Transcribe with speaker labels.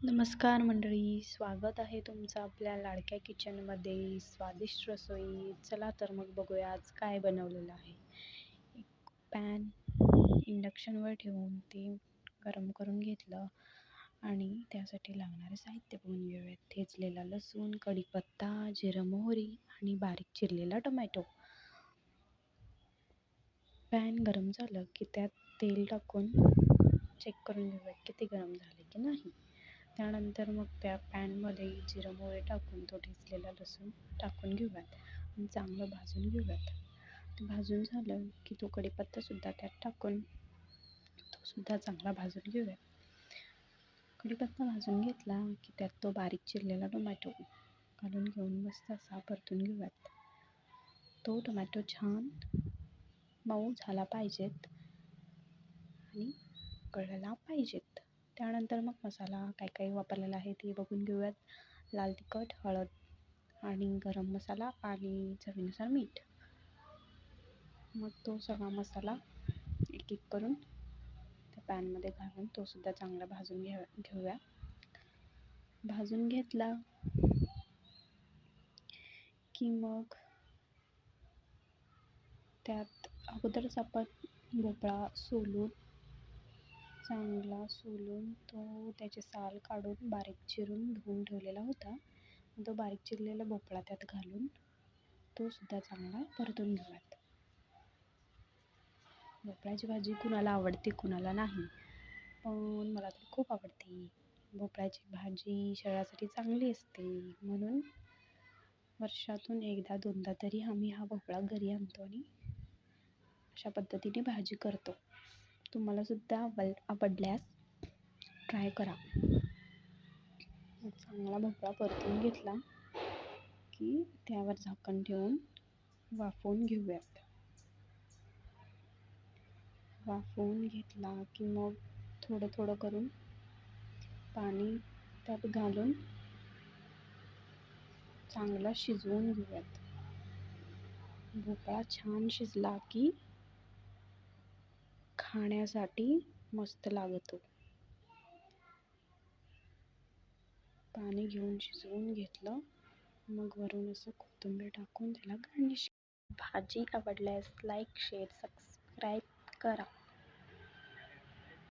Speaker 1: नमस्कार मंडळी, स्वागत आहे तुमचं आपल्या लाडक्या किचनमध्ये. स्वादिष्ट रसोई. चला तर मग बघूया आज काय बनवलेलं आहे. एक पॅन इंडक्शनवर ठेवून ते गरम करून घेतलं आणि त्यासाठी लागणारे साहित्य बघून घेऊयात. ठेचलेला लसूण, कढीपत्ता, जिरं, मोहरी आणि बारीक चिरलेला टोमॅटो. पॅन गरम झालं की त्यात तेल टाकून चेक करून घेऊयात किती गरम झाले की नाही. त्यानंतर मग त्या पॅनमध्ये जिरं मोहरी टाकून तो ठेचलेला लसूण टाकून घेऊयात आणि चांगलं भाजून घेऊयात. ते भाजून झालं की तो कढीपत्तासुद्धा त्यात टाकून तो सुद्धा चांगला भाजून घेऊयात. कढीपत्ता भाजून घेतला की त्यात तो बारीक चिरलेला टोमॅटो घालून घेऊन मस्त असा परतून घेऊयात. तो टोमॅटो छान मऊ झाला पाहिजेत आणि कळला पाहिजेत. त्यानंतर मग मसाला काय वापरलेला आहे ते बघून घेऊयात. लाल तिखट, हळद आणि गरम मसाला आणि चवीनुसार मीठ. मग तो सगळा मसाला एक एक करून त्या पॅनमध्ये घालून तो सुद्धा चांगला भाजून घेऊया. भाजून घेतला की मग त्यात अगोदरच आपण भोपळा चांगला सोलून तो त्याचे साल काढून बारीक चिरून धुवून ठेवलेला होता. तो बारीक चिरलेला भोपळा त्यात घालून तो सुद्धा चांगला परतून घेऊयात. भोपळ्याची भाजी कुणाला आवडते कुणाला नाही, पण मला तर खूप आवडते. भोपळ्याची भाजी शरीरासाठी चांगली असते, म्हणून वर्षातून एकदा दोनदा तरी आम्ही हा भोपळा घरी आणतो आणि अशा पद्धतीने भाजी करतो. तुम्हाला सुद्धा आवडल्यास ट्राय करा. चांगला भोपळा परतून घेतला की त्यावर झाकण ठेवून वाफवून घेऊयात. वाफवून घेतला की मग थोडं थोडं करून पाणी त्यात घालून चांगला शिजवून घेऊयात. भोपळा छान शिजला की खाण्यासाठी मस्त लागतो. पाणी घेऊन शिजवून घेतलं, मग वरून असं कोथिंबीर टाकून त्याला गार्निश. भाजी आवडल्यास लाईक, शेअर, सबस्क्राईब करा.